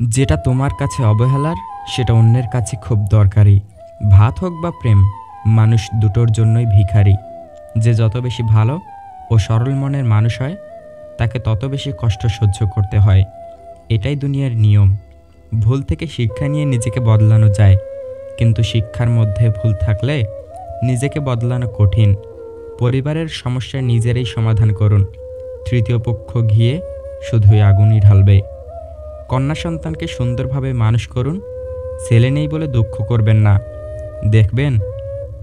যেটা তোমার কাছে অবহেলার সেটা অন্যের কাছে খুব দরকারি। ভাত হোক বা প্রেম, মানুষ দুটোর জন্যই ভিখারি। যে যত বেশি ভালো ও সরল মনের মানুষ হয় তাকে তত বেশি কষ্ট সহ্য করতে হয়। এটাই দুনিয়ার নিয়ম। ভুল থেকে শিক্ষা নিয়ে নিজেকে বদলানো যায়, কিন্তু শিক্ষার মধ্যে ভুল থাকলে নিজেকে বদলানো কঠিন। পরিবারের সমস্যা নিজেরাই সমাধান করুন, তৃতীয় পক্ষ গিয়ে শুধুই আগুনই ঢালবে। কন্যা সন্তানকে সুন্দরভাবে মানুষ করুন, ছেলে নেই বলে দুঃখ করবেন না। দেখবেন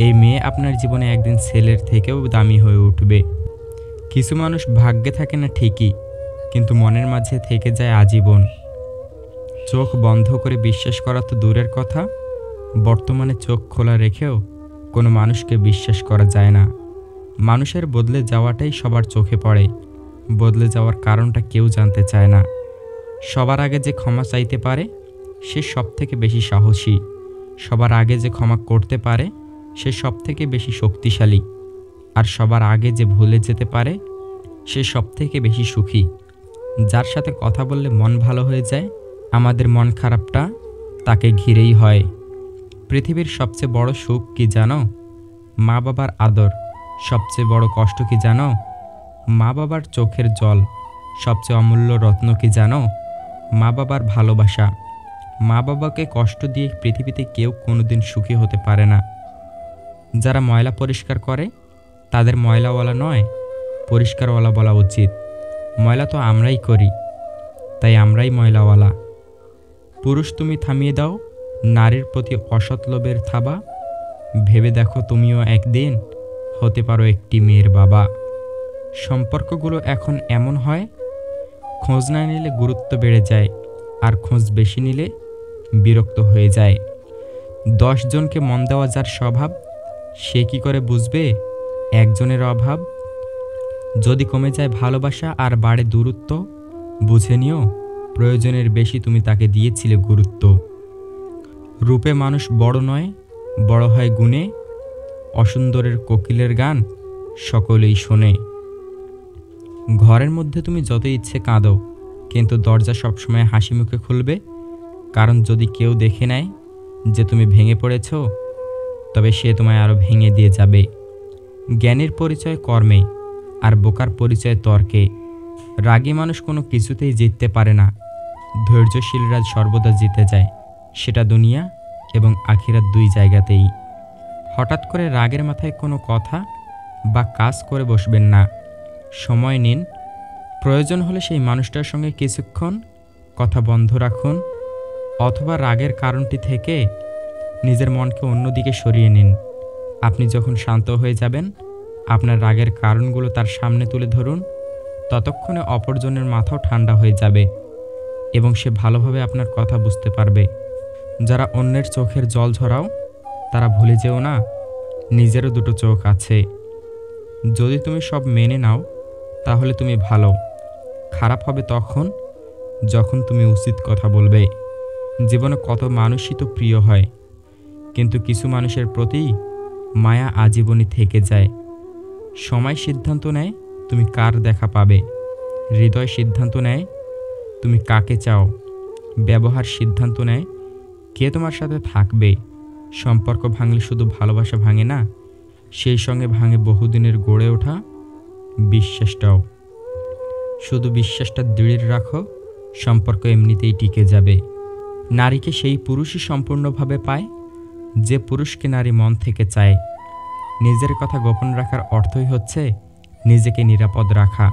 এই মেয়ে আপনার জীবনে একদিন ছেলের থেকেও দামি হয়ে উঠবে। কিছু মানুষ ভাগ্যে থাকে না ঠিকই, কিন্তু মনের মাঝে থেকে যায় আজীবন। চোখ বন্ধ করে বিশ্বাস করা তো দূরের কথা, বর্তমানে চোখ খোলা রেখেও কোনো মানুষকে বিশ্বাস করা যায় না। মানুষের বদলে যাওয়াটাই সবার চোখে পড়ে, বদলে যাওয়ার কারণটা কেউ জানতে চায় না। সবার আগে যে ক্ষমা চাইতে পারে সে সবথেকে বেশি সাহসী। সবার আগে যে ক্ষমা করতে পারে সে সবথেকে বেশি শক্তিশালী। আর সবার আগে যে ভুলে যেতে পারে সে সবথেকে বেশি সুখী। যার সাথে কথা বললে মন ভালো হয়ে যায়, আমাদের মন খারাপটা তাকে ঘিরেই হয়। পৃথিবীর সবচেয়ে বড় সুখ কি জানো? মা বাবার আদর। সবচেয়ে বড় কষ্ট কি জানো? মা বাবার চোখের জল। সবচেয়ে অমূল্য রত্ন কি জানো? মা বাবার ভালোবাসা। মা বাবাকে কষ্ট দিয়ে পৃথিবীতে কেউ কোনোদিন সুখী হতে পারে না। যারা ময়লা পরিষ্কার করে তাদের ময়লাওয়ালা নয়, পরিষ্কারওয়ালা বলা উচিত। ময়লা তো আমরাই করি, তাই আমরাই ময়লাওয়ালা। পুরুষ তুমি থামিয়ে দাও নারীর প্রতি অসৎ লোভের থাবা। ভেবে দেখো তুমিও একদিন হতে পারো একটি মেয়ের বাবা। সম্পর্কগুলো এখন এমন হয়, খোঁজ না নিলে গুরুত্ব বেড়ে যায়, আর খোঁজ বেশি নিলে বিরক্ত হয়ে যায়। 10 জনকে মন দেওয়া যার স্বভাব, সে কি করে বুঝবে একজনের অভাব? যদি কমে যায় ভালোবাসা আর বাড়ে দূরত্ব, বুঝে নিও প্রয়োজনের বেশি তুমি তাকে দিয়েছিলে গুরুত্ব। রূপে মানুষ বড় নয়, বড় হয় গুণে। অসুন্দরের কোকিলের গান সকলেই শোনে। ঘরের মধ্যে তুমি যত ইচ্ছে কাঁদো, কিন্তু দরজা সবসময় হাসি মুখে খুলবে। কারণ যদি কেউ দেখে নেয় যে তুমি ভেঙে পড়েছ, তবে সে তোমায় আরও ভেঙে দিয়ে যাবে। জ্ঞানের পরিচয় কর্মে, আর বোকার পরিচয় তর্কে। রাগী মানুষ কোনো কিছুতেই জিততে পারে না, ধৈর্যশীলরা সর্বদা জিতে যায়, সেটা দুনিয়া এবং আখিরাত দুই জায়গাতেই। হঠাৎ করে রাগের মাথায় কোনো কথা বা কাজ করে বসবেন না। সময় নিন, প্রয়োজন হলে সেই মানুষটার সঙ্গে কিছুক্ষণ কথা বন্ধ রাখুন, অথবা রাগের কারণটি থেকে নিজের মনকে অন্যদিকে সরিয়ে নিন। আপনি যখন শান্ত হয়ে যাবেন, আপনার রাগের কারণগুলো তার সামনে তুলে ধরুন। ততক্ষণে অপরজনের মাথাও ঠান্ডা হয়ে যাবে এবং সে ভালোভাবে আপনার কথা বুঝতে পারবে। যারা অন্যের চোখের জল ঝরাও, তারা ভুলে যেও না নিজেরও দুটো চোখ আছে। যদি তুমি সব মেনে নাও তাহলে তুমি ভালো। খারাপ হবে তখন যখন তুমি উচিত কথা বলবে। জীবনে কত মানুষই তো প্রিয় হয়, কিন্তু কিছু মানুষের প্রতি মায়া আজীবনই থেকে যায়। সময় সিদ্ধান্ত নেয় তুমি কার দেখা পাবে, হৃদয় সিদ্ধান্ত নেয় তুমি কাকে চাও, ব্যবহার সিদ্ধান্ত নেয় কে তোমার সাথে থাকবে। সম্পর্ক ভাঙলে শুধু ভালোবাসা ভাঙে না, সেই সঙ্গে ভাঙে বহুদিনের গড়ে ওঠা বিশ্বাসটাও। শুধু বিশ্বাসটা দৃঢ় রাখো, সম্পর্ক এমনিতেই টিকে যাবে। নারীকে সেই পুরুষই সম্পূর্ণভাবে পায় যে পুরুষকে নারী মন থেকে চায়। নিজের কথা গোপন রাখার অর্থই হচ্ছে নিজেকে নিরাপদ রাখা।